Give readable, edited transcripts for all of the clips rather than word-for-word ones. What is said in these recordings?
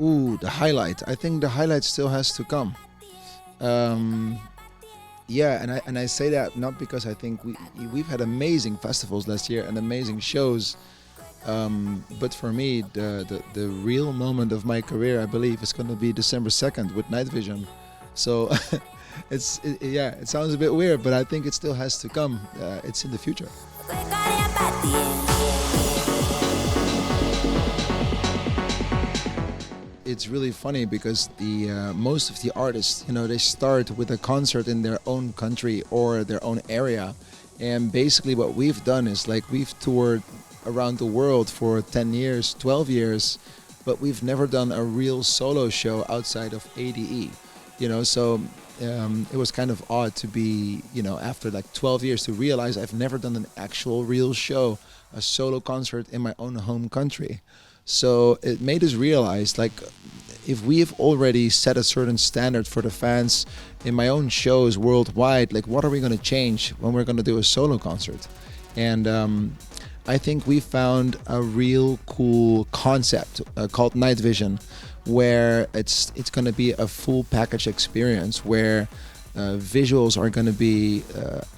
Ooh, the highlight. I think the highlight still has to come. Um, yeah, and I say that not because I think we've had amazing festivals last year and amazing shows. But for me, the real moment of my career, I believe, is going to be December 2nd with Night Vision. So yeah, it sounds a bit weird, but I think it still has to come. It's in the future. It's really funny because the most of the artists, they start with a concert in their own country or their own area, and basically what we've done is like we've toured around the world for 10 years, 12 years, but we've never done a real solo show outside of ADE. So it was kind of odd to be, after like 12 years to realize I've never done an actual real show, a solo concert in my own home country. So it made us realize, like, if we have already set a certain standard for the fans in my own shows worldwide, like, what are we going to change when we're going to do a solo concert? And I think we found a real cool concept called Night Vision, where it's going to be a full package experience where visuals are going to be,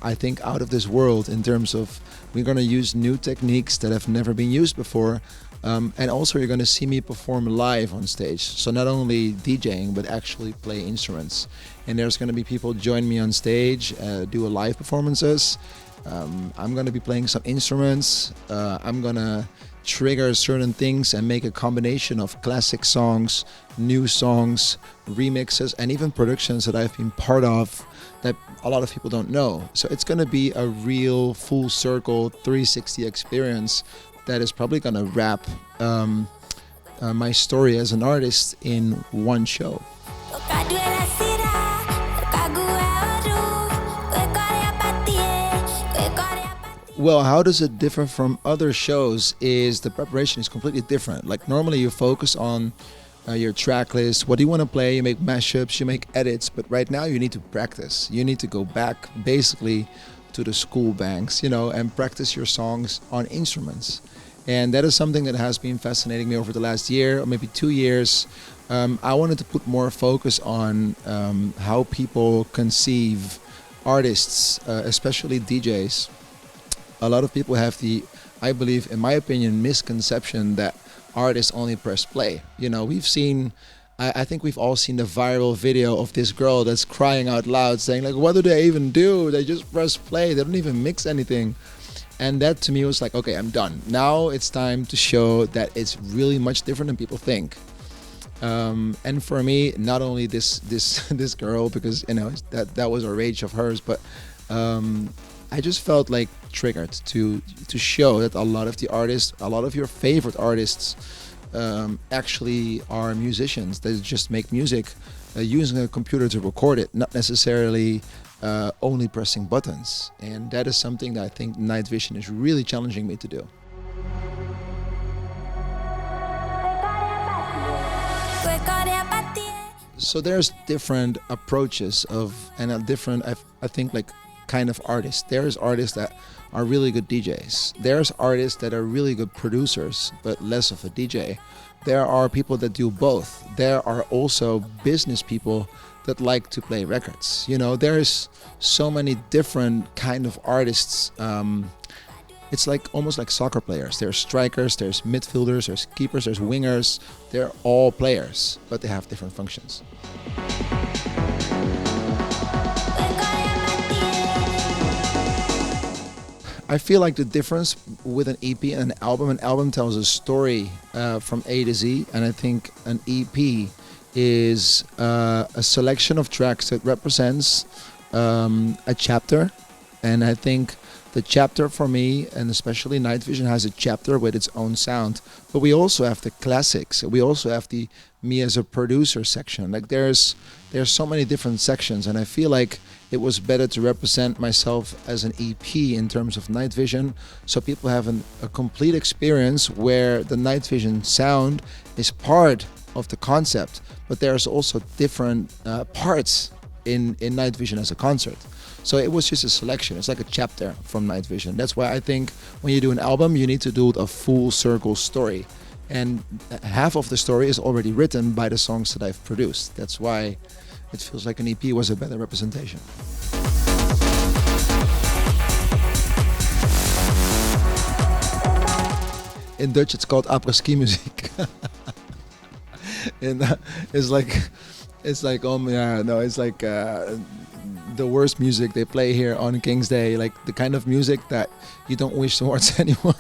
I think, out of this world in terms of we're going to use new techniques that have never been used before. And also you're going to see me perform live on stage. So not only DJing, but actually play instruments. And there's going to be people join me on stage, do a live performances. I'm going to be playing some instruments. I'm going to trigger certain things and make a combination of classic songs, new songs, remixes, and even productions that I've been part of that a lot of people don't know. So it's going to be a real full circle 360 experience that is probably going to wrap my story as an artist in one show. Well, how does it differ from other shows is the preparation is completely different. Like normally you focus on your track list, what do you want to play, you make mashups, you make edits, but right now you need to practice. You need to go back basically to the school banks, and practice your songs on instruments. And that is something that has been fascinating me over the last year or maybe 2 years. I wanted to put more focus on how people conceive artists, especially DJs. A lot of people have I believe, in my opinion, misconception that artists only press play. We've seen, I think we've all seen the viral video of this girl that's crying out loud saying like, what do they even do? They just press play. They don't even mix anything. And that to me was like, okay, I'm done. Now it's time to show that it's really much different than people think. And for me, not only this this girl, because that was a rage of hers, but I just felt like triggered to show that a lot of the artists, a lot of your favorite artists, actually are musicians. They just make music using a computer to record it, not necessarily only pressing buttons. And that is something that I think Night Vision is really challenging me to do. So there's different approaches and a different, I think, like kind of artists. There's artists that are really good DJs. There's artists that are really good producers, but less of a DJ. There are people that do both. There are also business people that like to play records. There's so many different kind of artists. It's like almost like soccer players. There's strikers, there's midfielders, there's keepers, there's wingers. They're all players, but they have different functions. I feel like the difference with an EP and an album tells a story from A to Z, and I think an EP is a selection of tracks that represents a chapter. And I think the chapter for me, and especially Night Vision, has a chapter with its own sound. But we also have the classics. We also have the me as a producer section. Like there's so many different sections, and I feel like it was better to represent myself as an EP in terms of Night Vision, so people have a complete experience where the Night Vision sound is part of the concept, but there's also different parts in Night Vision as a concert. So it was just a selection. It's like a chapter from Night Vision. That's why I think when you do an album, you need to do a full circle story. and half of the story is already written by the songs that I've produced. That's why it feels like an EP was a better representation. In Dutch, it's called après-ski muziek. And it's like yeah, no, it's like the worst music they play here on King's Day, like the kind of music that you don't wish towards anyone.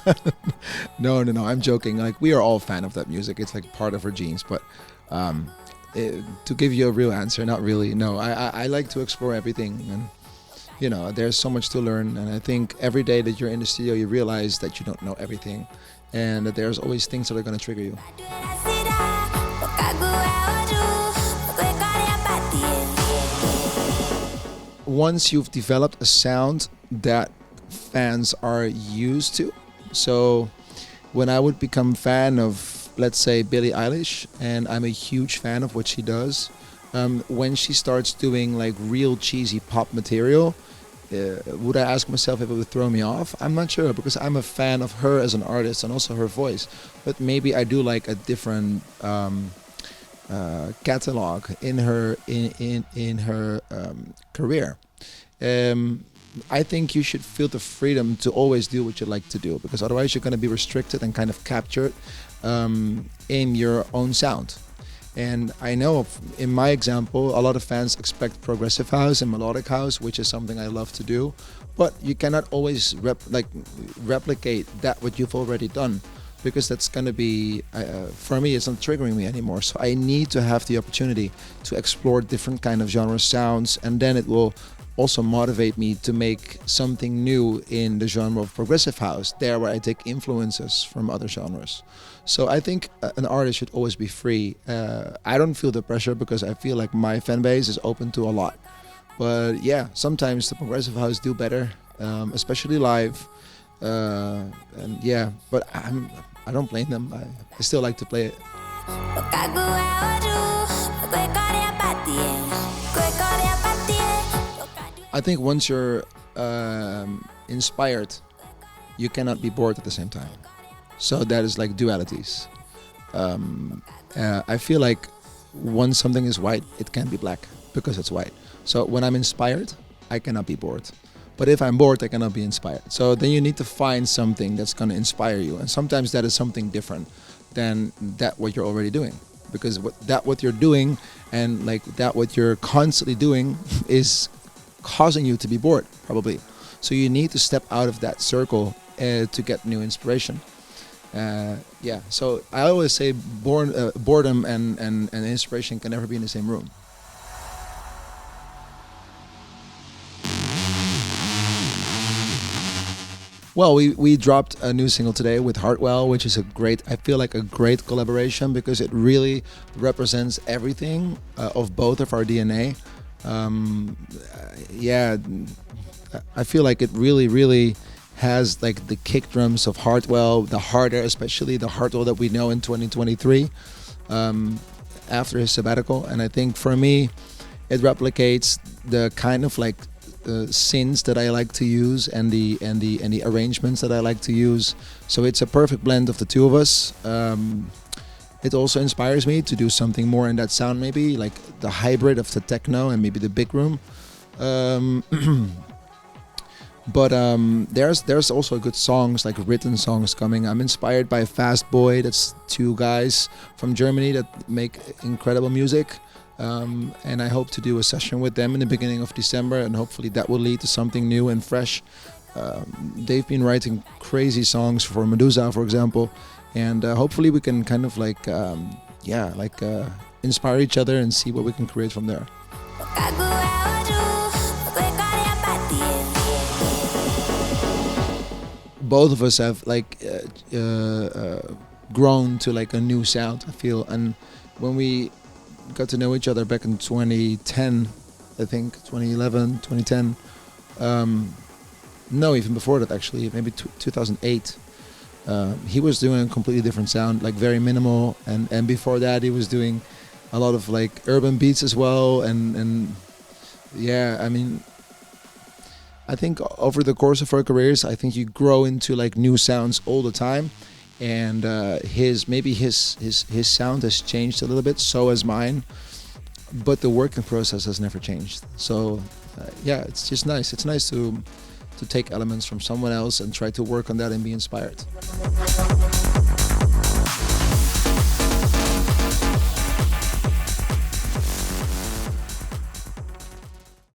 No, I'm joking. Like, we are all fan of that music. It's like part of our genes. But to give you a real answer, not really. No, I like to explore everything, and there's so much to learn. And I think every day that you're in the studio, you realize that you don't know everything, and that there's always things that are going to trigger you. Once you've developed a sound that fans are used to, so when I would become fan of, let's say, Billie Eilish, and I'm a huge fan of what she does, when she starts doing like real cheesy pop material, would I ask myself if it would throw me off? I'm not sure, because I'm a fan of her as an artist and also her voice. But maybe I do like a different catalog in her career. I think you should feel the freedom to always do what you like to do, because otherwise you're going to be restricted and kind of captured in your own sound. And I know, in my example, a lot of fans expect progressive house and melodic house, which is something I love to do. But you cannot always replicate that what you've already done, because that's going to be, for me, it's not triggering me anymore. So I need to have the opportunity to explore different kind of genre sounds, and then it will also motivate me to make something new in the genre of progressive house, there where I take influences from other genres. So I think an artist should always be free. I don't feel the pressure, because I feel like my fan base is open to a lot. But yeah, sometimes the progressive house do better, especially live. And yeah, but I don't blame them. I still like to play it. I think once you're inspired, you cannot be bored at the same time. So that is like dualities. I feel like once something is white, it can be black because it's white. So when I'm inspired, I cannot be bored. But if I'm bored, I cannot be inspired. So then you need to find something that's going to inspire you. And sometimes that is something different than that what you're already doing. Because what you're doing and like that what you're constantly doing is causing you to be bored, probably. So you need to step out of that circle to get new inspiration. Yeah, so I always say boredom and inspiration can never be in the same room. Well, we dropped a new single today with Hartwell, which is I feel like a great collaboration, because it really represents everything of both of our DNA. Yeah, I feel like it really has like the kick drums of Hartwell, the harder, especially the Hartwell that we know in 2023 after his sabbatical. And I think for me, it replicates the kind of like synths that I like to use and the arrangements that I like to use. So it's a perfect blend of the two of us. It also inspires me to do something more in that sound, maybe like the hybrid of the techno and maybe the big room. But there's also good songs, like written songs coming. I'm inspired by Fast Boy. That's two guys from Germany that make incredible music. And I hope to do a session with them in the beginning of December, and hopefully that will lead to something new and fresh. They've been writing crazy songs for Medusa, for example, and hopefully we can kind of like, inspire each other and see what we can create from there. Both of us have like grown to like a new sound, I feel, and when we got to know each other back in 2010, I think 2011, 2010. No, even before that, actually, maybe 2008. He was doing a completely different sound, like very minimal, and before that he was doing a lot of like urban beats as well, and yeah, I mean, I think over the course of our careers, I think you grow into like new sounds all the time, and his sound has changed a little bit. So has mine, but the working process has never changed. So yeah, it's just nice. It's nice to take elements from someone else and try to work on that and be inspired.